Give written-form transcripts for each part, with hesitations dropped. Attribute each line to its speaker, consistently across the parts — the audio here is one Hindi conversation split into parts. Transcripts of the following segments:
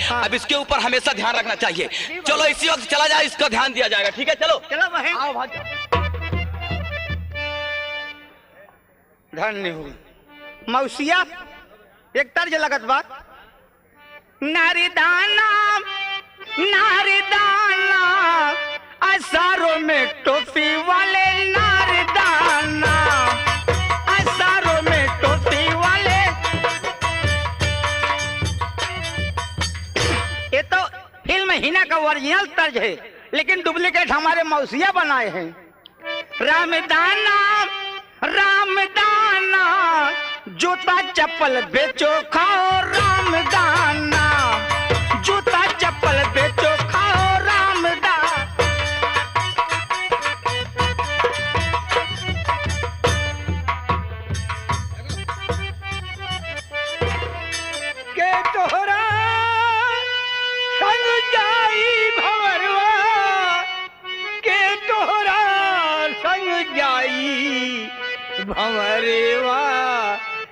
Speaker 1: हाँ। अब इसके ऊपर हमेशा ध्यान रखना चाहिए। चलो इसी वक्त चला जाए, इसका ध्यान दिया जाएगा। ठीक है चलो
Speaker 2: चलो बहन।
Speaker 1: आओ भाई।
Speaker 2: धन्य हो मौसिया, एक तर्ज लगत बात। नारीदाना नारीदाना असारों में टोपी वाले नारीदाना, असारों में टोपी वाले। ये तो फिल्म हिना का ओरिजिनल तर्ज है, लेकिन डुप्लीकेट हमारे मौसिया बनाए हैं। रामदाना रामदाना जूता चप्पल बेचो खाओ रामदाना, जूता चप्पल बेचो खाओ रामदाना। के तोहरा संग जाई भंवरवा, के तोहरा संग जाई भंवरवा,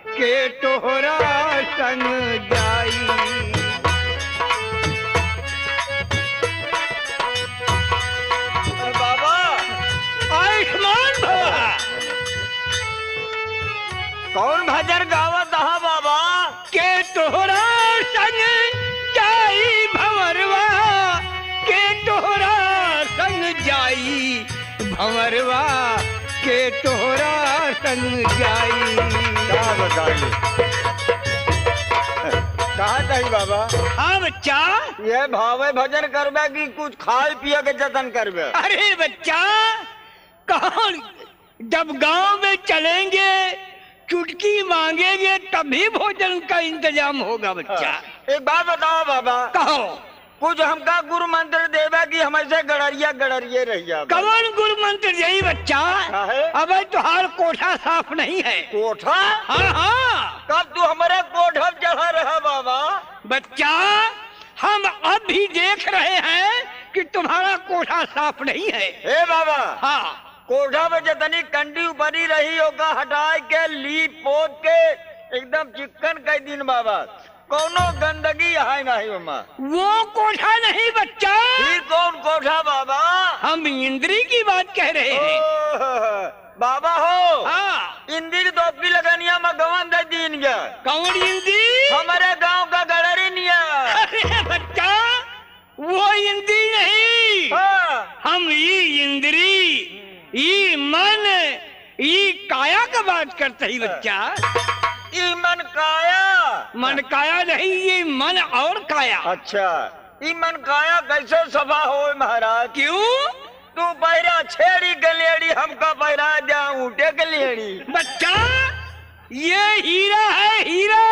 Speaker 2: के तोहरा संग जाई।
Speaker 3: बाबा
Speaker 2: आयुष्मान भवा।
Speaker 3: कौन भजन गावत हा बाबा?
Speaker 2: के तोहरा संग जाई भंवरवा, के तोहरा संग जाई भंवरवा, के तोहरा संग जाई।
Speaker 3: क्या बताइए, कहा जाई बाबा?
Speaker 2: हाँ बच्चा।
Speaker 3: ये भावे भजन करबे कि कुछ खाए पिए के जतन करबे?
Speaker 2: अरे बच्चा, कौन जब गांव में चलेंगे चुटकी मांगेंगे तभी भोजन का इंतजाम होगा बच्चा।
Speaker 3: एक बात बताओ बाबा,
Speaker 2: कहो।
Speaker 3: कुछ हमका गुरु मंत्र देवे कि हम ऐसे गड़रिया गड़रिए रहिया?
Speaker 2: कौन गुरु मंत्र यही बच्चा? अब तुहार कोठा साफ नहीं है।
Speaker 3: कोठा?
Speaker 2: हाँ हाँ।
Speaker 3: कब तू हमारे कोठा चढ़ा रहा बाबा?
Speaker 2: बच्चा, हम अब भी देख रहे हैं कि तुम्हारा कोठा साफ नहीं है।
Speaker 3: हे बाबा,
Speaker 2: हाँ।
Speaker 3: कोठा में जितनी कंडी ऊपरी रही होगा हटा के लीप पोत के एकदम चिकन कई दिन बाबा, कौनो गंदगी है नहीं उमा।
Speaker 2: वो कोठा नहीं बच्चा।
Speaker 3: फिर कौन कोठा बाबा?
Speaker 2: हम इंद्री की बात कह रहे हैं।
Speaker 3: बाबा हो,
Speaker 2: हाँ।
Speaker 3: इंद्री टोपी लगनिया में गवन दे दीन गया।
Speaker 2: कौन इंद्री?
Speaker 3: हमारे गांव का गड़री निया।
Speaker 2: अरे बच्चा, वो इंद्री नहीं।
Speaker 3: हाँ।
Speaker 2: हम ये इंद्री, ये मन, ये काया का बात करते ही बच्चा।
Speaker 3: ई मन काया?
Speaker 2: मन काया नहीं, ये मन और काया।
Speaker 3: अच्छा, ई मन काया कैसे सभा हो महाराज?
Speaker 2: क्यों?
Speaker 3: तू पैरा छेड़ी गलेड़ी, हमका पैरा जा ऊँटे गलेड़ी।
Speaker 2: बच्चा, ये हीरा है, हीरा।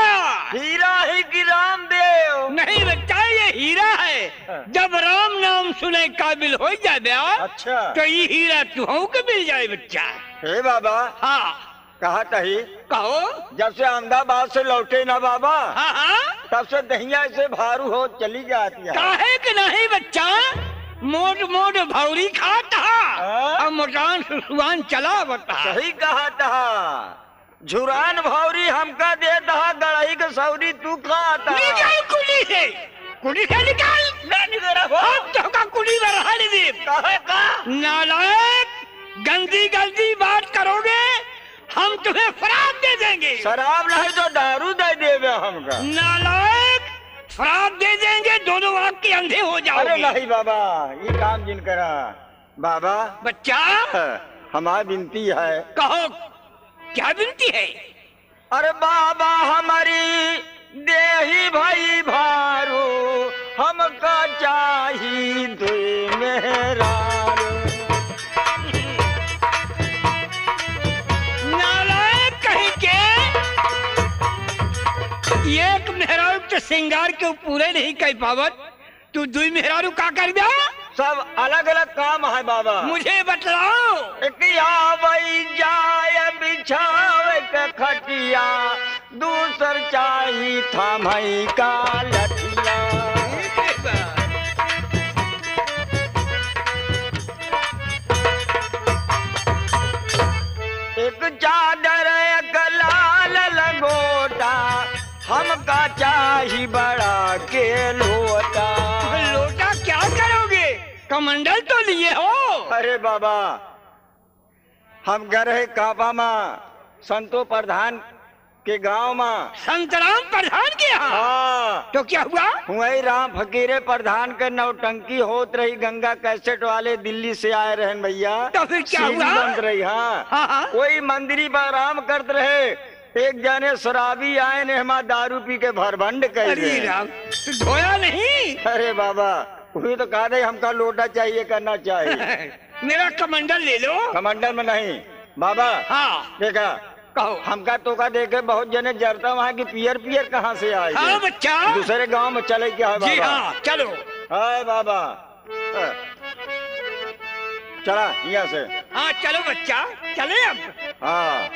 Speaker 3: हीरा ही कि रामदेव?
Speaker 2: नहीं बच्चा, ये हीरा है। जब राम नाम सुने काबिल हो जाए
Speaker 3: अच्छा,
Speaker 2: तो ये हीरा तुहू के मिल जाए बच्चा।
Speaker 3: हे बाबा।
Speaker 2: हाँ।
Speaker 3: कहा तही?
Speaker 2: कहो।
Speaker 3: जब से अहमदाबाद से लौटे ना बाबा,
Speaker 2: हाँ हाँ।
Speaker 3: तब से दहिया से भारू हो चली जाती है।
Speaker 2: काहे कि नहीं बच्चा, मोट मोट भौरी खाता और मोटान सुसुआन चला बता।
Speaker 3: सही कहा था। झुरान भौरी हमका दे दहा, गड़ाई के सौरी तू खाता।
Speaker 2: निकाल कुली से, कुली से निकाल। हम तो का कुली में रहा नहीं दे।
Speaker 3: कहे का?
Speaker 2: नालायक, गंदी गंदी बात करोगे हम तुम्हें शराब दे देंगे।
Speaker 3: शराब नहीं तो दारू दे देवे हमका।
Speaker 2: नालायक, शराब दे देंगे, दोनों आंख के अंधे हो जाओगे।
Speaker 3: अरे नहीं बाबा, ये काम जिन करा। बाबा
Speaker 2: बच्चा,
Speaker 3: हमारी विनती है।
Speaker 2: कहो, क्या विनती है?
Speaker 3: अरे बाबा, हमारी देही भाई भारू, हमका चाही दुई मेहरारू।
Speaker 2: नालायक कहीं के, एक मेहरारू तो श्रृंगार के पूरे नहीं कर पावत, तू दुई मेहरारू का कर दिया?
Speaker 3: सब अलग अलग काम है बाबा।
Speaker 2: मुझे बतलाओ।
Speaker 3: वही जाए बिछावे के खटिया, दूसर चाही थामई का लठिया। एक चादर एक लाल लंगोटा, हमका चाही बड़ा के लोटा।
Speaker 2: कमंडल तो लिए हो।
Speaker 3: अरे बाबा, हम गए रहे काबा में संतो प्रधान के गांव में।
Speaker 2: संतराम प्रधान के यहाँ?
Speaker 3: हाँ,
Speaker 2: तो क्या हुआ?
Speaker 3: वही राम फकीरे प्रधान के नौटंकी होत रही। गंगा कैसेट वाले दिल्ली से आए रहे भैया।
Speaker 2: तो फिर क्या
Speaker 3: सीढ़ी
Speaker 2: हुआ?
Speaker 3: बंद रही। हाँ,
Speaker 2: हाँ।
Speaker 3: कोई मंदिरी पर आराम करते रहे। एक जने शराबी आए ने हमारा दारू पी के भरभंड कर
Speaker 2: अरे राम, तो धोया नहीं?
Speaker 3: अरे बाबा, वही तो कहा दे हमका लोटा चाहिए, करना चाहिए।
Speaker 2: मेरा कमंडल ले लो।
Speaker 3: कमंडल में नहीं बाबा।
Speaker 2: हाँ,
Speaker 3: देखा,
Speaker 2: कहो।
Speaker 3: हमका तो का देखे बहुत जने जरता वहाँ की पियर पियर कहाँ से आए।
Speaker 2: हाँ बच्चा,
Speaker 3: दूसरे गांव में चले क्या है बाबा?
Speaker 2: जी हाँ, चलो।
Speaker 3: हाय बाबा, चला यहाँ से।
Speaker 2: हाँ चलो बच्चा, चले अब।
Speaker 3: हाँ,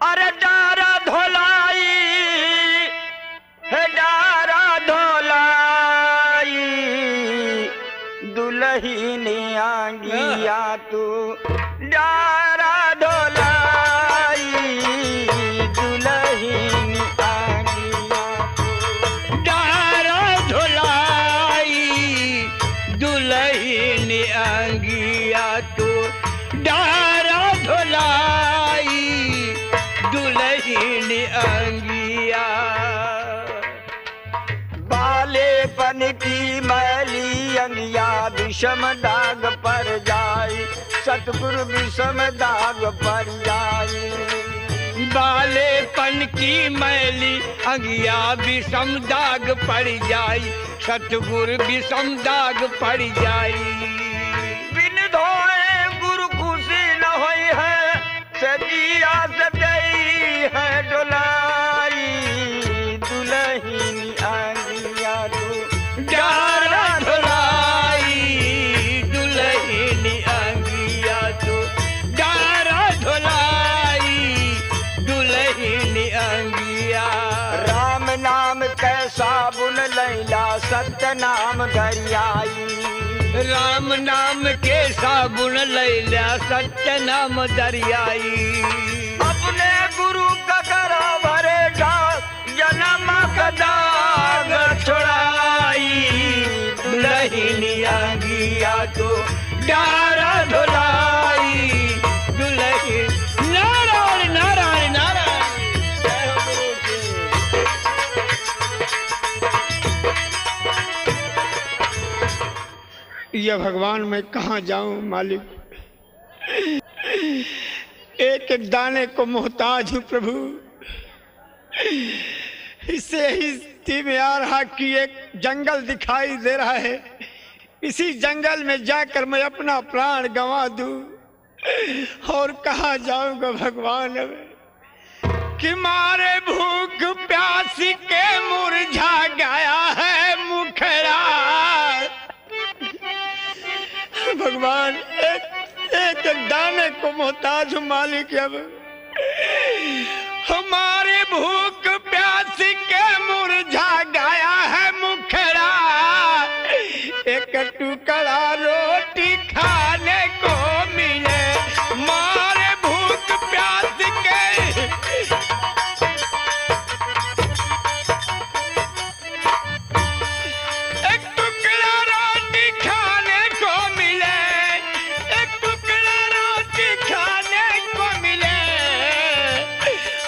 Speaker 3: अरे डारा धोलाई है, डारा धोलाई, दुल्हनी आंगिया तू डारा धोलाई, दुल्हनी आंगिया तू
Speaker 2: डारा धोलाई, दुल्हन अंगिया तू डारा धोलाई, दुल्हन अंगिया।
Speaker 3: बालेपन की मैली अंगिया विषम दाग पर जाई, सतगुरु विषम दाग पर जाई।
Speaker 2: बालेपन की मैली अंगिया विषम दाग पड़ जाई, सतगुरु विषम दाग पड़ जाई।
Speaker 3: बिन धोए गुरु खुशी न होई है, सजिया सजई है डोलाई, दुल्हनी आंगिया तू
Speaker 2: डारा धोलाई, दुल्हन अंगिया तू डारा धोलाई, दुल्हन अंगिया।
Speaker 3: राम नाम कैसा बुन लैला, सत्य नाम दरियाई,
Speaker 2: राम नाम के साबुन लैला, सत्य नाम दरियाई।
Speaker 3: अपने गुरु का करा भरेगा, जन्म का दाग छुड़ाई,
Speaker 2: दुल्हन अंगिया तो डारा धोलाई, दुल्हन। नारायण नारायण नारायण, जय हो गुरु जी।
Speaker 4: ये भगवान मैं कहाँ जाऊं मालिक, एक एक दाने को मोहताज हूँ प्रभु। इससे ही स्थिति में आ रहा कि एक जंगल दिखाई दे रहा है, इसी जंगल में जाकर मैं अपना प्राण गंवा दूं, और कहाँ जाऊंगा भगवान अब कि मारे भूख प्यास के मुरझा गया है मुखड़ा। भगवान एक एक दाने को मोहताज हूँ मालिक। अब हमारे भूख प्यास के मुरझा गया है मुखड़ा, एक टुकड़ा रोटी खाने को मिले, मारे भूख प्यास के। एक टुकड़ा रोटी खाने को मिले, एक टुकड़ा रोटी खाने को मिले,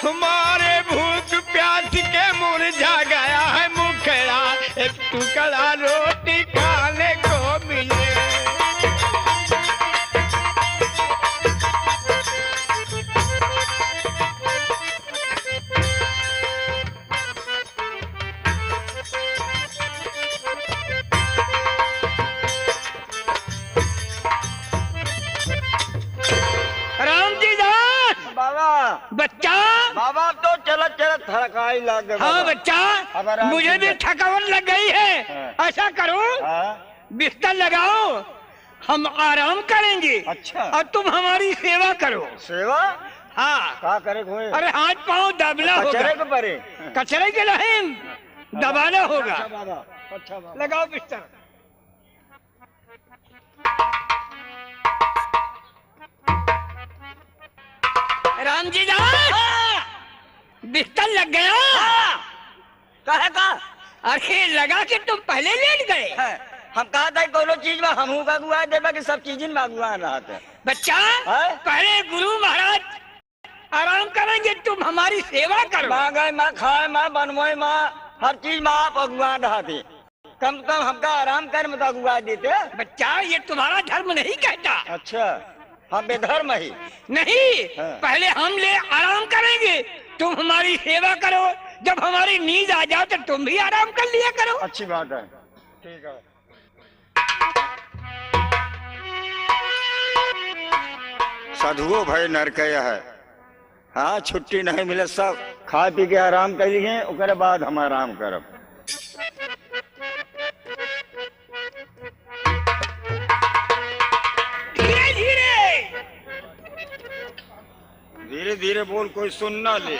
Speaker 4: हमारे भूख प्यास के मुरझा गया है मुखड़ा, एक टुकड़ा रोटी खाने को मिले।
Speaker 2: राम जी दास,
Speaker 3: बाबा,
Speaker 2: बच्चा।
Speaker 3: बाबा तो चलत चलत थकाई लग गए।
Speaker 2: हाँ
Speaker 3: बाबा।
Speaker 2: बच्चा,
Speaker 3: अब आराम
Speaker 2: मुझे भी
Speaker 3: कीजिए।
Speaker 2: थकावट लग गई है।
Speaker 3: हाँ।
Speaker 2: ऐसा करो,
Speaker 3: हाँ,
Speaker 2: बिस्तर लगाओ, हम आराम करेंगे।
Speaker 3: अच्छा।
Speaker 2: और तुम हमारी सेवा करो।
Speaker 3: सेवा
Speaker 2: हाँ,
Speaker 3: का करे हुए?
Speaker 2: अरे हाथ पाँव दबना होगा,
Speaker 3: कचरे के परे।
Speaker 2: कचरे के नहीं दबाना होगा।
Speaker 3: अच्छा बाबा, अच्छा बाबा।
Speaker 2: लगाओ बिस्तर। राम जी दास, बिस्तर लग गया।
Speaker 3: कहे का?
Speaker 2: अरे लगा के तुम पहले लेट गए।
Speaker 3: हम कहा था कोनो चीज में हमू का गुआ देबा कि सब चीज में गुआ रहा था।
Speaker 2: बच्चा
Speaker 3: हैं?
Speaker 2: पहले गुरु महाराज आराम करेंगे, तुम हमारी सेवा करो।
Speaker 3: मांगे माँ खाए माँ बनवाए माँ हर चीज में आप अगुआ रहा थे। कम से कम हमका आराम कर में तो अगुआ देते।
Speaker 2: बच्चा ये तुम्हारा धर्म नहीं कहता।
Speaker 3: अच्छा हम बेधर्म ही
Speaker 2: नहीं,
Speaker 3: हाँ।
Speaker 2: पहले हम ले आराम करेंगे, तुम हमारी सेवा करो। जब हमारी नींद आ जाओ तो तुम भी आराम कर लिया करो।
Speaker 3: अच्छी बात है, ठीक है। साधुओं भाई नरकया है। हाँ छुट्टी नहीं मिले, सब खा पी के आराम करिए, उसके बाद हम आराम करब।
Speaker 2: धीरे धीरे
Speaker 3: धीरे धीरे बोल, कोई सुन ना ले।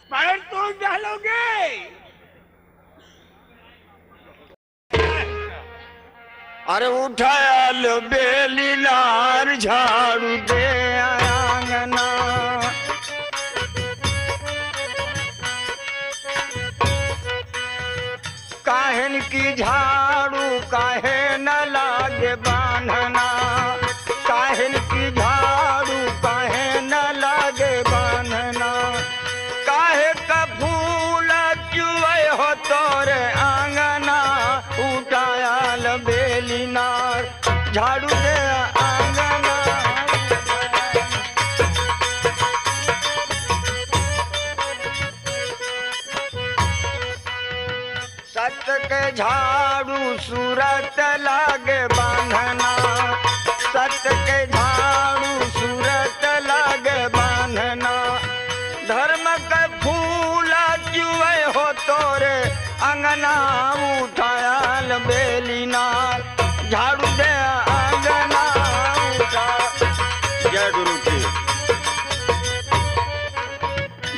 Speaker 2: पर तुम डालोगे।
Speaker 3: अरे उठाया लो बेली नार झाड़ू दे आंगना। काहन की झाड़ू काहे न लागे बांधना। काहन की झाड़ू काहे न लागे बांधना। काहे का फूल चुए हो तोरे आंगना। उठायल बेली नार झाड़ू दे आंगना। सत के झाड़ू सूरत लागे बांधना। सत के झाड़ू सूरत लागे बांधना। धर्म के फूल चुए हो तोरे अंगना। उठायल बेली नार झाड़ू दे आंगना। जय गुरु की।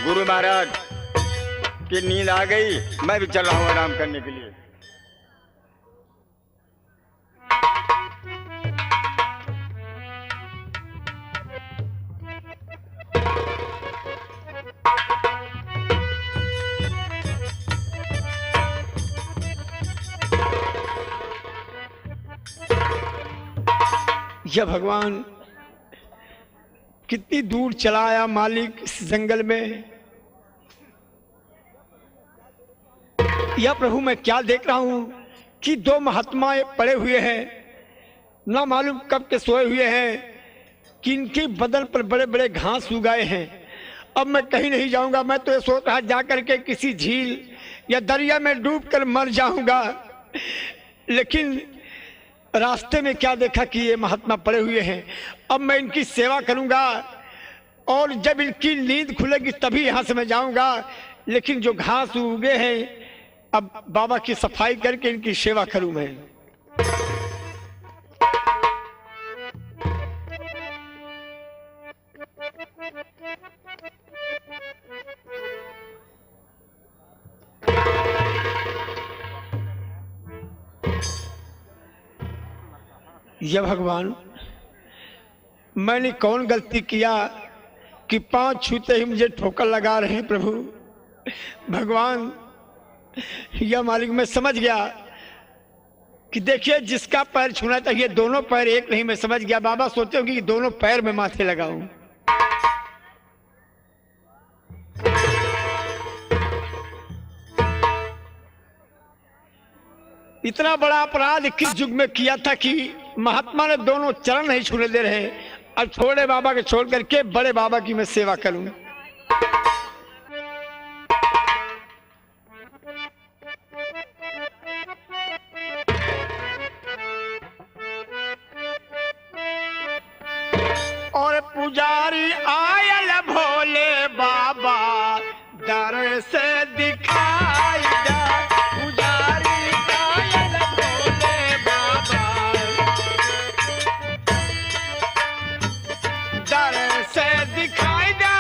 Speaker 3: गुरु महाराज की नींद आ गई, मैं भी चल रहा हूँ आराम करने के लिए।
Speaker 4: यह भगवान कितनी दूर चला आया मालिक इस जंगल में। यह प्रभु मैं क्या देख रहा हूं कि दो महात्माएं पड़े हुए हैं, ना मालूम कब के सोए हुए हैं, कि इनके बदन पर बड़े बड़े घास उगाए हैं। अब मैं कहीं नहीं जाऊंगा, मैं तो ये सोच रहा जाकर के किसी झील या दरिया में डूब कर मर जाऊंगा। लेकिन रास्ते में क्या देखा कि ये महात्मा पड़े हुए हैं। अब मैं इनकी सेवा करूंगा और जब इनकी नींद खुलेगी तभी यहाँ से मैं जाऊंगा। लेकिन जो घास उगे हैं, अब बाबा की सफाई करके इनकी सेवा करूं मैं। यह भगवान मैंने कौन गलती किया कि पांव छूते ही मुझे ठोकर लगा रहे हैं प्रभु। भगवान यह मालिक मैं समझ गया कि देखिए जिसका पैर छूना चाहिए दोनों पैर एक नहीं। मैं समझ गया, बाबा सोचे होंगे कि दोनों पैर में माथे लगाऊं। इतना बड़ा अपराध किस युग में किया था कि महात्मा ने दोनों चरण नहीं छूने दे रहे। अब छोटे बाबा के छोड़ करके बड़े बाबा की मैं सेवा करूं। और पुजारी आयल भोले बाबा दर से दिखाई जा। पुजारी आयल भोले बाबा दर से दिखाई जा।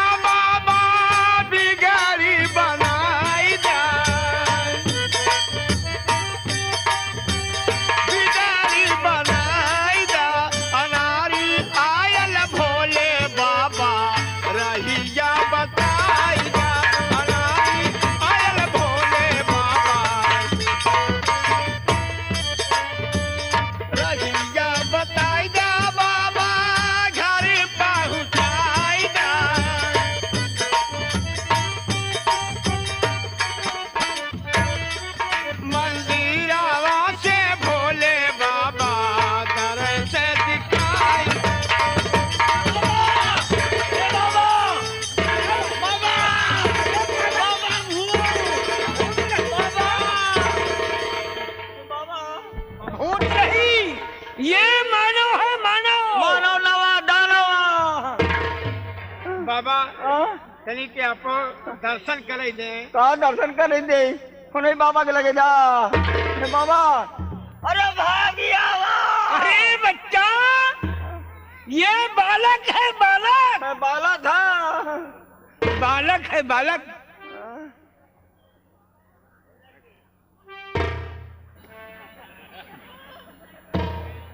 Speaker 4: तनी के आपो दर्शन करे दे।
Speaker 3: कहा दर्शन कर रही दे नहीं बाबा के लगे जा नहीं बाबा। अरे भागिया
Speaker 2: अरे बच्चा, ये बालक है, बालक।
Speaker 3: मैं बाला था।
Speaker 2: बालक है, बालक।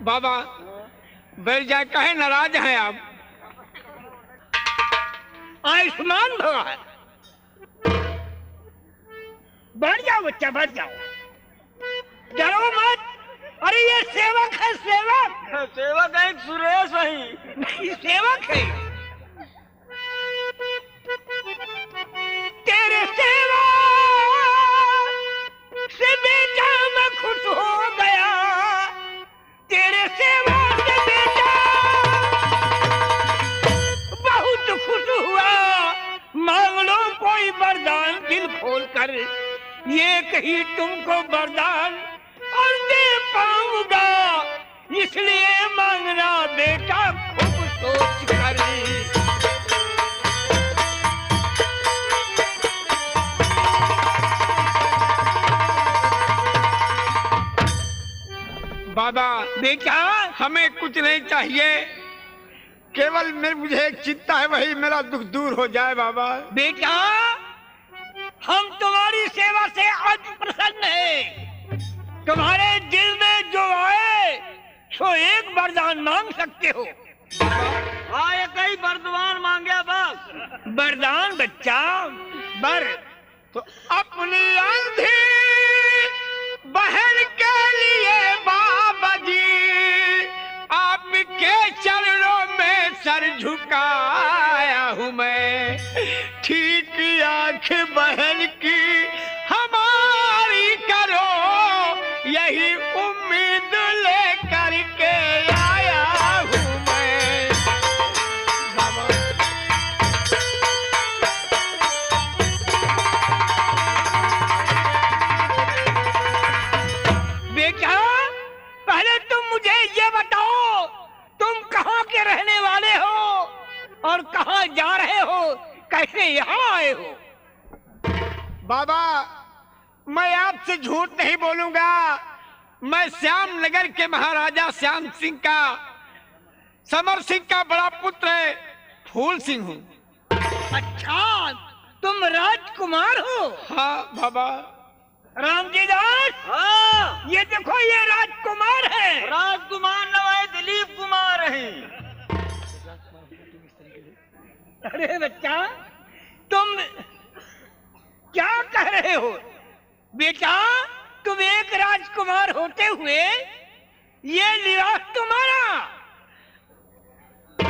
Speaker 4: बाबा बैठ जाए, कहे नाराज हैं आप?
Speaker 2: आयुष्मान भगवान। बैठ जाओ बच्चा, बैठ जाओ, डरो मत। अरे ये सेवक है, सेवक।
Speaker 3: सेवक है सुरेश वही।
Speaker 2: नहीं, सेवक है। तेरे सेवा से बेटा मैं खुश हो गया, तेरे सेवा से बेटा बहुत खुश हुआ। मांग लो कोई वरदान दिल खोल कर, ये कहीं तुमको वरदान और दे पाऊंगा, इसलिए मांगना बेटा खूब सोच कर।
Speaker 4: बाबा
Speaker 2: बेटा
Speaker 4: हमें कुछ नहीं चाहिए, केवल मुझे एक चिंता है, वही मेरा दुख दूर हो जाए। बाबा
Speaker 2: बेटा, हम तुम्हारी सेवा से आज प्रसन्न हैं। तुम्हारे दिल में जो आए सो एक वरदान मांग सकते हो।
Speaker 3: हाँ एक ही वरदान मांगे बस।
Speaker 2: वरदान बच्चा, बर
Speaker 4: तो अपनी अंधी बहन के लिए बाबा जी आपके चरणों में सर झुकाया हूँ मैं। ठीक आंख बहन की हमारी करो, यही उम्मीद लेकर के आया हूँ मैं। बाबा
Speaker 2: बेटा, पहले तुम मुझे ये बताओ, तुम कहाँ के रहने वाले हो और कहाँ जा रहे हो, कैसे यहाँ आए हो?
Speaker 4: बाबा मैं आपसे झूठ नहीं बोलूंगा, मैं श्याम नगर के महाराजा श्याम सिंह का, समर सिंह का बड़ा पुत्र फूल सिंह हूँ।
Speaker 2: अच्छा, तुम राजकुमार हो?
Speaker 4: हाँ बाबा।
Speaker 2: रामजी दास,
Speaker 3: हाँ
Speaker 2: ये देखो, ये राजकुमार है।
Speaker 3: राजकुमार नवाए दिलीप कुमार हैं।
Speaker 2: अरे बच्चा, तुम क्या कह रहे हो? बेटा, तुम एक राजकुमार होते हुए ये निराश तुम्हारा।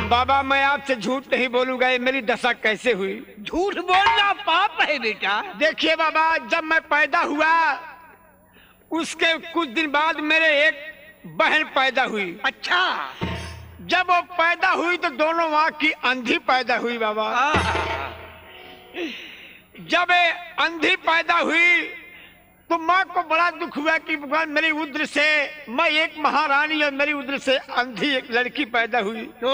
Speaker 4: बाबा मैं आपसे झूठ नहीं बोलूंगा, ये मेरी दशा कैसे हुई?
Speaker 2: झूठ बोलना पाप है बेटा।
Speaker 4: देखिए बाबा, जब मैं पैदा हुआ उसके कुछ दिन बाद मेरे एक बहन पैदा हुई।
Speaker 2: अच्छा,
Speaker 4: जब वो पैदा हुई तो दोनों माँ की अंधी पैदा हुई। बाबा जब अंधी पैदा हुई तो माँ को बड़ा दुख हुआ कि भगवान मेरी उद्र से, मैं एक महारानी और मेरी उद्र से अंधी एक लड़की पैदा हुई।
Speaker 2: तो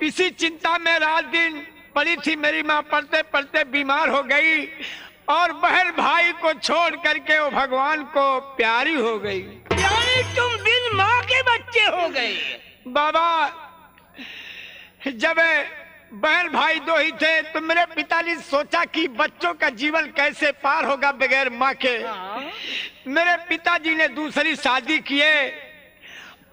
Speaker 4: इसी चिंता में रात दिन पड़ी थी मेरी माँ, पढ़ते पढ़ते बीमार हो गई और बहन भाई को छोड़ करके वो भगवान को प्यारी हो गई।
Speaker 2: यानी तुम बिन माँ के बच्चे हो गए।
Speaker 4: बाबा जब बहन भाई दो ही थे तो मेरे पिताजी सोचा कि बच्चों का जीवन कैसे पार होगा बगैर माँ के। मेरे पिताजी ने दूसरी शादी किए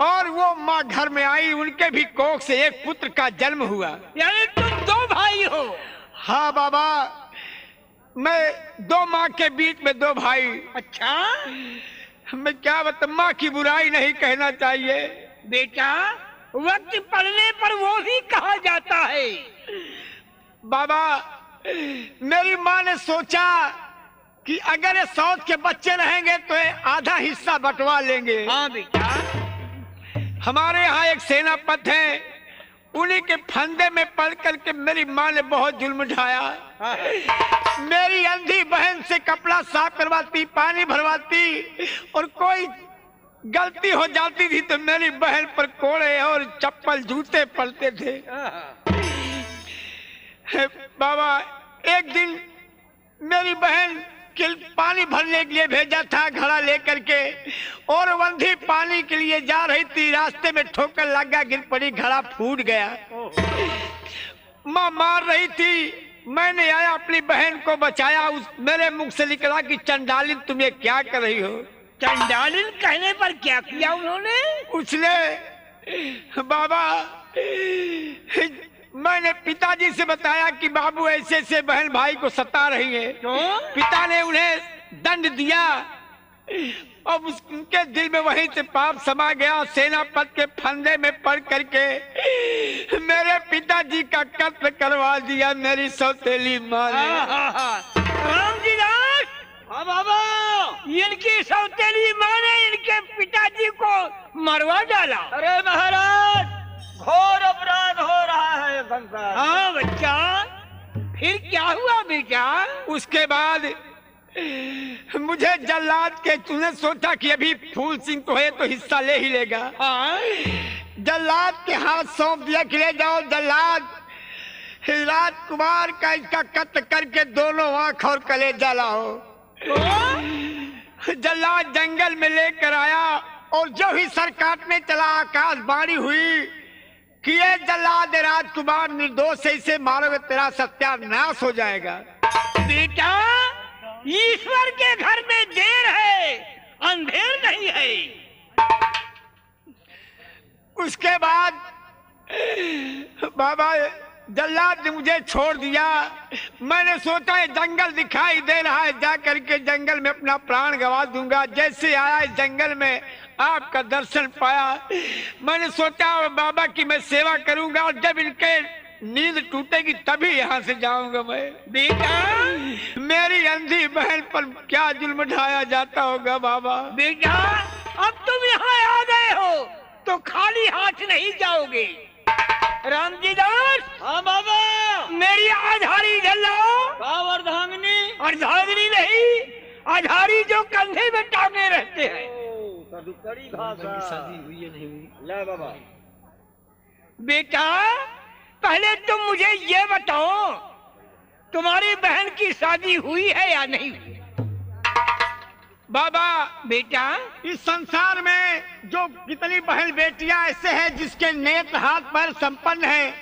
Speaker 4: और वो माँ घर में आई, उनके भी कोख से एक पुत्र का जन्म हुआ।
Speaker 2: यानी तुम दो भाई हो?
Speaker 4: हाँ बाबा, मैं दो माँ के बीच में दो भाई।
Speaker 2: अच्छा,
Speaker 4: मैं क्या बता, माँ की बुराई नहीं कहना चाहिए।
Speaker 2: बेटा, वक्त पड़ने पर वो भी कहा जाता है।
Speaker 4: बाबा मेरी माँ ने सोचा कि अगर ये 100 के बच्चे रहेंगे तो ये आधा हिस्सा बंटवा लेंगे।
Speaker 2: हाँ बेटा।
Speaker 4: हमारे यहाँ एक सेनापति है, उन्हीं के फंदे में पड़ करके मेरी माँ ने बहुत जुल्म ढाया। मेरी अंधी बहन से कपड़ा साफ करवाती, पानी भरवाती और कोई गलती हो जाती थी तो मेरी बहन पर कोड़े और चप्पल जूते पड़ते थे। बाबा एक दिन मेरी बहन के पानी भरने के लिए भेजा था घड़ा लेकर के, और वंधी पानी के लिए जा रही थी, रास्ते में ठोकर लगा, गिर पड़ी, घड़ा फूट गया। माँ मार रही थी, मैंने आया अपनी बहन को बचाया। उस मेरे मुख से निकला कि चंडालिन तुम ये क्या कर रही हो?
Speaker 2: चंडालिन कहने पर क्या किया उन्होंने?
Speaker 4: उसने बाबा, मैंने पिताजी से बताया कि बाबू ऐसे ऐसे बहन भाई को सता रही है। पिता ने उन्हें दंड दिया। अब उनके दिल में वहीं से पाप समा गया। सेनापति के फंदे में पड़ करके मेरे पिताजी का कत्ल करवा दिया मेरी सौतेली माँ ने।
Speaker 2: राम जी दास, हाँ बाबा, इनकी सौतेली माँ ने इनके पिताजी को मरवा डाला।
Speaker 3: अरे महाराज, घोर अपराध हो रहा है संसार।
Speaker 2: हाँ बच्चा, फिर क्या हुआ बेटा?
Speaker 4: उसके बाद मुझे जल्लाद के, तूने सोचा कि अभी फूल सिंह को है तो हिस्सा ले ही लेगा।
Speaker 2: हाँ?
Speaker 4: जल्लाद के हाथ सौंप दिया कि ले जाओ जल्लाद, राजकुमार का इसका कत्ल करके दोनों आंख और कलेजा लाओ। जल्लाद जंगल में लेकर आया, और जो ही सर काटने चला आकाशवाणी हुई कि ये जल्लाद राजकुमार निर्दोष है, इसे मारोगे तेरा सत्यानाश हो जाएगा।
Speaker 2: बेटा, ईश्वर के घर में देर है, अंधेर नहीं है।
Speaker 4: उसके बाद बाबा जल्लाद ने मुझे छोड़ दिया। मैंने सोचा ये जंगल दिखाई दे रहा है, जा करके जंगल में अपना प्राण गंवा दूंगा। जैसे आया इस जंगल में आपका दर्शन पाया, मैंने सोचा बाबा की मैं सेवा करूंगा, और जब इनके नींद टूटेगी तभी यहाँ से जाऊंगा मैं।
Speaker 2: बेटा,
Speaker 4: मेरी अंधी बहन पर क्या जुल्म ढाया जाता होगा बाबा।
Speaker 2: बेटा, अब तुम यहाँ आ गए हो तो खाली हाथ नहीं जाओगे। राम जी दास,
Speaker 3: हाँ बाबा,
Speaker 2: मेरी आधारी झल्लाओ।
Speaker 3: अर्धांगिनी?
Speaker 2: अर्धांगिनी नहीं, आधारी जो कंधे में टांगे रहते हैं।
Speaker 3: कड़ी भाषा।
Speaker 4: शादी हुई है नहीं हुई?
Speaker 3: ले बाबा।
Speaker 2: बेटा, पहले तुम मुझे ये बताओ, तुम्हारी बहन की शादी हुई है या नहीं हुई?
Speaker 4: बाबा,
Speaker 2: बेटा,
Speaker 4: इस संसार में जो कितनी बहन बेटियां ऐसे हैं जिसके नेत्र हाथ पैर संपन्न हैं,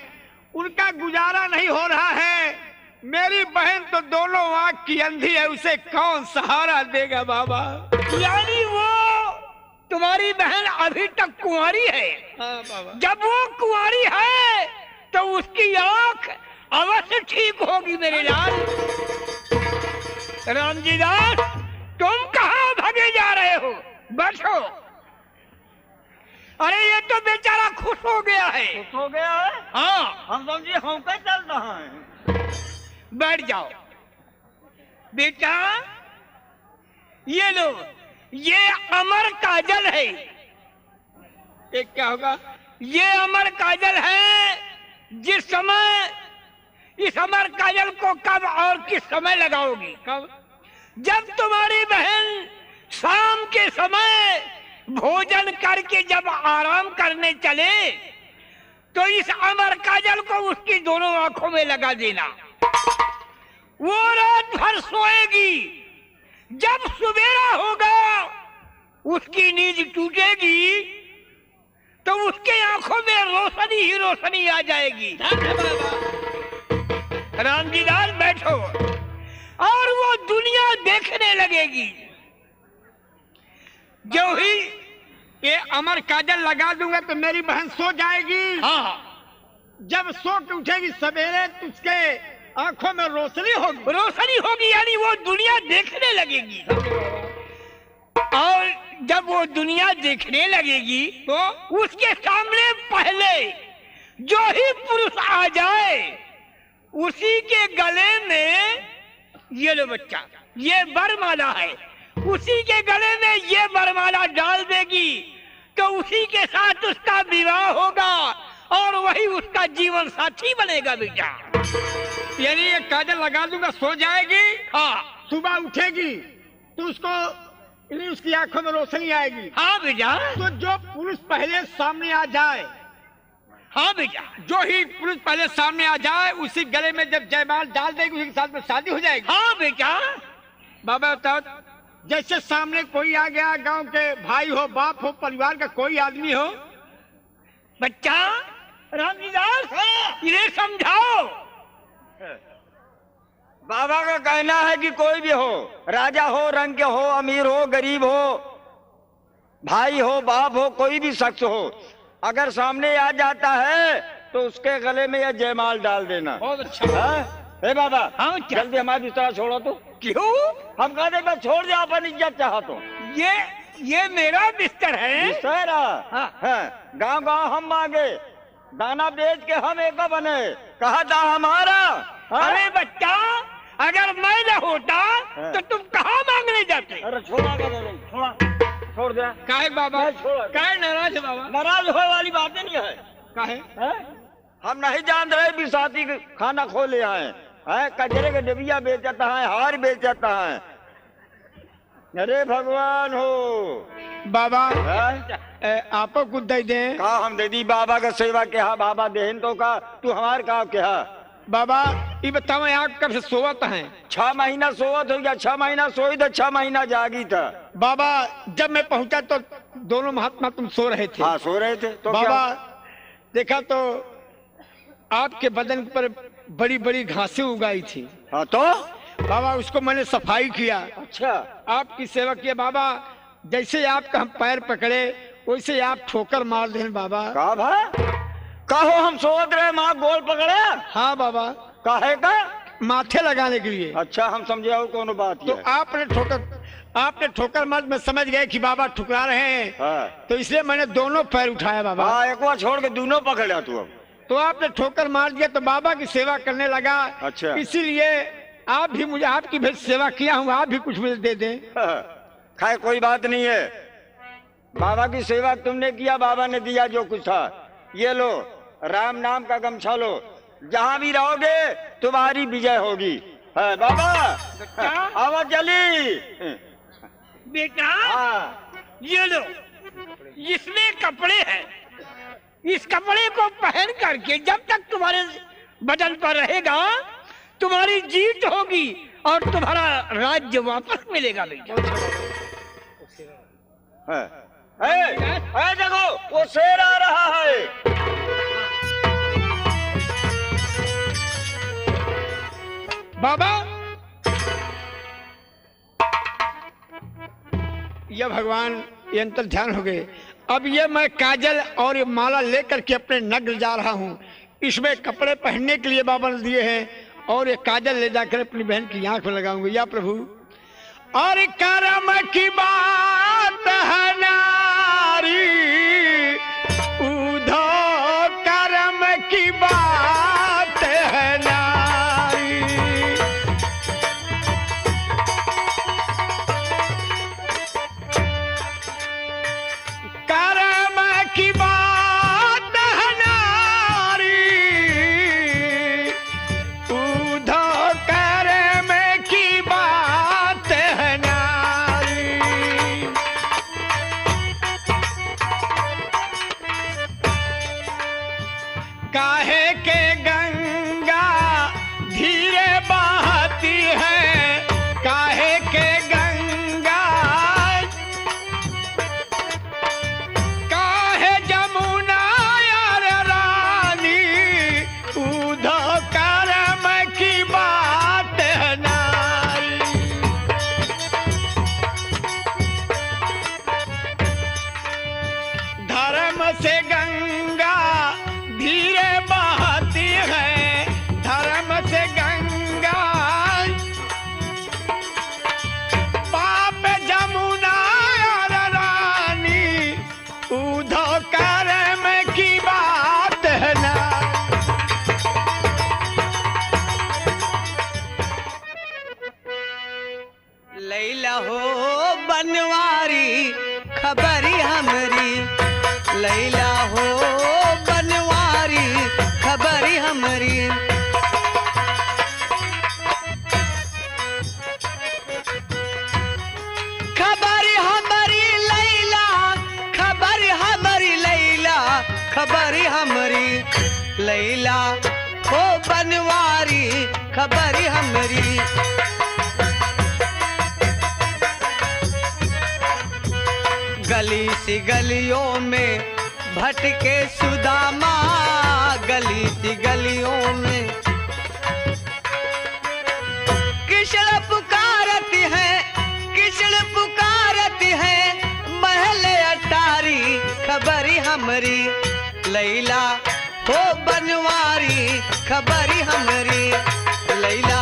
Speaker 4: उनका गुजारा नहीं हो रहा है। मेरी बहन तो दोनों आंख की अंधी है, उसे कौन सहारा देगा बाबा?
Speaker 2: यानी वो तुम्हारी बहन अभी तक कुंवारी है?
Speaker 4: हाँ बाबा।
Speaker 2: जब वो कुंवारी है तो उसकी आंख अवश्य ठीक होगी मेरे लाल। राम जी दास, तुम कहाँ भागे जा रहे हो? बैठो। अरे ये तो बेचारा खुश हो गया है।
Speaker 3: खुश हो गया है?
Speaker 2: हाँ,
Speaker 3: हम समझे हम पे चल रहा है।
Speaker 2: बैठ जाओ। बेटा, ये लो, ये अमर काजल है।
Speaker 4: एक क्या होगा?
Speaker 2: ये अमर काजल है। जिस समय इस अमर काजल को कब और किस समय लगाओगी?
Speaker 4: कब?
Speaker 2: जब तुम्हारी बहन शाम के समय भोजन करके जब आराम करने चले तो इस अमर काजल को उसकी दोनों आंखों में लगा देना। वो रात भर सोएगी, जब सुबेरा होगा उसकी नींद टूटेगी तो उसके आंखों में रोशनी ही रोशनी आ जाएगी। राम जी दास, बैठो। और वो दुनिया देखने लगेगी। जो ही
Speaker 4: ये अमर काजल लगा दूंगा तो मेरी बहन सो जाएगी।
Speaker 2: हाँ,
Speaker 4: जब सो के उठेगी सवेरे तो उसके आंखों में रोशनी होगी।
Speaker 2: रोशनी होगी, यानी वो दुनिया देखने लगेगी। और जब वो दुनिया देखने लगेगी तो उसके सामने पहले जो ही पुरुष आ जाए उसी के गले में, ये लो बच्चा, ये वरमाला है, उसी के गले में ये वरमाला डाल देगी तो उसी के साथ उसका विवाह होगा और वही उसका जीवन साथी बनेगा बेटा।
Speaker 4: यानी ये काजल लगा दूंगा, सो जाएगी।
Speaker 2: हाँ,
Speaker 4: सुबह उठेगी तो उसकी आंखों में रोशनी आएगी।
Speaker 2: हाँ बेटा।
Speaker 4: तो जो पुरुष पहले सामने आ जाए
Speaker 2: हाँ बेटा।
Speaker 4: जो ही पुरुष पहले सामने आ जाए उसी गले में जब जयमाल डाल देगी उसी के साथ में शादी हो जाएगी।
Speaker 2: हाँ बेटा।
Speaker 4: बाबा बताओ, जैसे सामने कोई आ गया, गांव के भाई हो, बाप हो, परिवार का कोई आदमी हो,
Speaker 2: बच्चा रामजीदास इन्हें समझाओ।
Speaker 3: बाबा का कहना है कि कोई भी हो, राजा हो, रंग के हो, अमीर हो, गरीब हो, भाई हो, बाप हो, कोई भी शख्स हो, अगर सामने आ जाता है तो उसके गले में यह जयमाल डाल देना।
Speaker 4: बहुत अच्छा।
Speaker 3: हे बाबा,
Speaker 2: हाँ, क्या?
Speaker 3: जल्दी हमारा बिस्तरा छोड़ो तो।
Speaker 2: क्यों?
Speaker 3: हम कहते बस छोड़ दे, अपन इज्जत चाह तो।
Speaker 2: ये मेरा बिस्तर है।
Speaker 3: बिस्तरा
Speaker 2: हाँ।
Speaker 3: गांव गांव हम मांगे, दाना बेच के हम एक बने, कहा था हमारा। हाँ?
Speaker 2: अरे बच्चा, अगर मैं न होता तो तुम कहाँ मांगने जाते?
Speaker 3: अरे छोड़ा छोड़ा छोड़ दे।
Speaker 4: काहे बाबा,
Speaker 3: छोड़।
Speaker 4: काहे नाराज है बाबा?
Speaker 3: नाराज होने वाली बातें नहीं है।
Speaker 4: काहे?
Speaker 3: हम नहीं जान रहे बिसाती खाना खो ले आए हैं, कचरे के डिबिया बेचता है, हार बेचता है। अरे भगवान हो
Speaker 4: बाबा,
Speaker 3: है?
Speaker 4: आपको कुछ दे दें?
Speaker 3: कहा हम दे दी बाबा का सेवा क्या बाबा देहन तो का तू हमार का क्या।
Speaker 4: बाबा ये बताओ, आप कब से सोवत हैं?
Speaker 3: 6 महीना सोवत हो गया। 6 महीना सोई तो 6 महीना जागी था।
Speaker 4: बाबा जब मैं पहुंचा तो दोनों महात्मा तुम सो रहे थे।
Speaker 3: हाँ सो रहे थे तो
Speaker 4: बाबा
Speaker 3: क्या?
Speaker 4: देखा तो आपके बदन पर बड़ी बड़ी घासें उगाई थी।
Speaker 3: हाँ तो
Speaker 4: बाबा उसको मैंने सफाई किया,
Speaker 3: अच्छा
Speaker 4: आपकी सेवा किया। बाबा जैसे आपका हम पैर पकड़े वैसे आप ठोकर मार दें बाबा।
Speaker 3: कहा भाई, कहो हम सोच रहे माँ गोल पकड़े।
Speaker 4: हाँ बाबा,
Speaker 3: काहे का?
Speaker 4: माथे लगाने के लिए।
Speaker 3: अच्छा हम समझे हो कौन बात
Speaker 4: तो
Speaker 3: है।
Speaker 4: आपने ठोकर मार, मैं समझ गए कि बाबा ठुकरा रहे हैं।
Speaker 3: हाँ।
Speaker 4: तो इसलिए मैंने दोनों पैर उठाया बाबा।
Speaker 3: हाँ एक बार छोड़ के दोनों पकड़ा तू। अब
Speaker 4: तो आपने ठोकर मार दिया तो बाबा की सेवा करने लगा।
Speaker 3: अच्छा।
Speaker 4: इसीलिए आप भी मुझे, आपकी भी सेवा किया हूँ, आप भी कुछ मुझे दे दें।
Speaker 3: खाए कोई बात नहीं है, बाबा की सेवा तुमने किया, बाबा ने दिया जो कुछ था। ये लो राम नाम का गमछा लो, जहाँ भी रहोगे तुम्हारी विजय होगी। है बाबा आवाज चली।
Speaker 2: बेटा
Speaker 3: हाँ
Speaker 2: ये लो, इसमें कपड़े हैं, इस कपड़े को पहन करके जब तक तुम्हारे बदन पर रहेगा तुम्हारी जीत होगी और तुम्हारा राज्य वापस मिलेगा बेटा।
Speaker 3: देखो वो शेर आ रहा है।
Speaker 4: बाबा ये भगवान ये अंतर ध्यान हो गए। अब ये मैं काजल और ये माला लेकर के अपने नगर जा रहा हूँ। इसमें कपड़े पहनने के लिए बाबा ने दिए हैं और ये काजल ले जाकर अपनी बहन की आंख में लगाऊंगा। या प्रभु, और कर्म की बात है नारी, उधो कर्म की बात है नारी। कर्म की बात है नारी, उधो कर्म की बात है नारी। काहे के गंगा धीरे बहती है, काहे के गंगा, काहे जमुना यार रानी, उधो कर्म की बात है नारी। धर्म से गंगा धीरे बहती है, धर्म से गंगा, पाप जमुना यार रानी, उधो कर्म की बात है ना।
Speaker 5: लैला हो बनवारी खबरी हमरी, लैला हो बनवारी खबरी हमरी। खबरी हमरी लैला, खबरी हमरी लैला, खबरी हमरी। लैला हो बनवारी खबर हमरी। गली सी गलियों में भटके सुदामा, गली सी गलियों में कृष्ण पुकारती है, कृष्ण पुकारती है, महल अटारी खबरी हमरी। लैला हो बनवारी खबरी हमरी, लैला।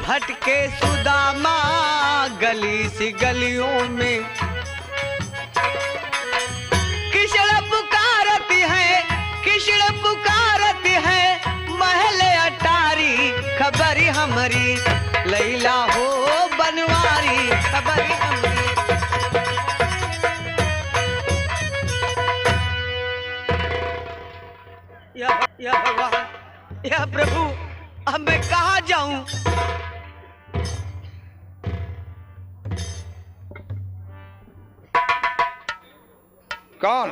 Speaker 5: भटके सुदामा गली सी गलियों में, कृष्ण पुकारती है, कृष्ण पुकारती है, महल अटारी खबरी हमरी। लैला हो बनवारी खबरी हमरी। या भगवान, या प्रभु, अब मैं कहाँ जाऊं?
Speaker 6: कौन?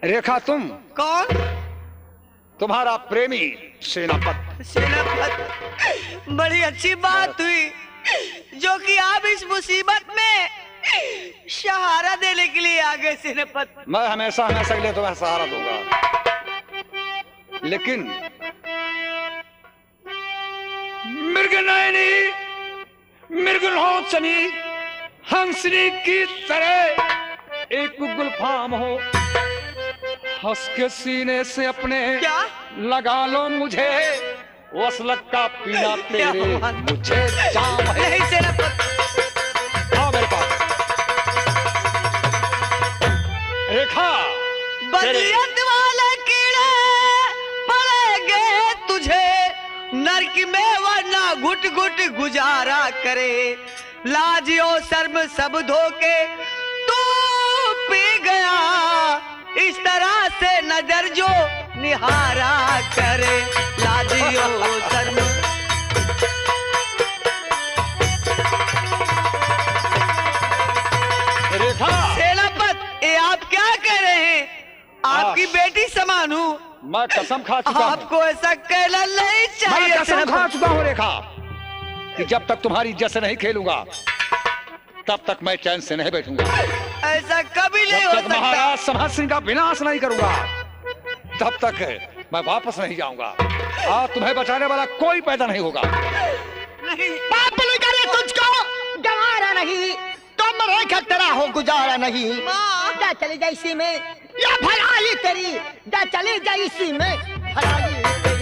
Speaker 6: रेखा तुम?
Speaker 5: कौन?
Speaker 6: तुम्हारा प्रेमी सेनापति।
Speaker 5: सेनापति, बड़ी अच्छी बात हुई जो कि आप इस मुसीबत में सहारा देने के लिए आ गए सेनापति।
Speaker 6: मैं हमेशा हमेशा के लिए तुम्हें सहारा दूंगा, लेकिन मृगनयनी, मृगलोचनी, हंसनी की तरह एक गुलफाम हो, हंस के सीने से अपने
Speaker 5: क्या
Speaker 6: लगा लो मुझे, वसलक का पीना तेरे मुझे जाम है।
Speaker 5: नहीं सेनापति,
Speaker 6: आओ मेरे पास। रेखा,
Speaker 5: बदियत वाले कीड़े पड़ेंगे तुझे नरक में, वरना घुट घुट गुजारा करे। लाजियो शर्म सब धोके तू पी गया, इस तरह से नजर जो निहारा करे। लाजियो शर्म,
Speaker 6: रेखा।
Speaker 5: सेनापति, ये आप क्या कह रहे हैं? आपकी बेटी समान हूँ।
Speaker 6: मैं कसम खा चुका हूँ।
Speaker 5: आपको ऐसा कहना नहीं चाहिए।
Speaker 6: मैं कसम खा चुका हूँ रेखा कि जब तक तुम्हारी इज्जत से नहीं खेलूंगा तब तक मैं चैन से नहीं बैठूंगा।
Speaker 5: ऐसा कभी नहीं हो
Speaker 6: जब तक
Speaker 5: सकता।
Speaker 6: महाराज समहत सिंह का विनाश नहीं करूंगा तब तक मैं वापस नहीं जाऊंगा, और तुम्हें बचाने वाला कोई पैदा नहीं होगा।
Speaker 4: पाप नहीं करे तुझको गवारा नहीं, तुम रेखा तेरा हो गुजारा नहीं। जा चली जा इसी में, या भलाई तेरी, जा चली जा इसी में भलाई तेरी।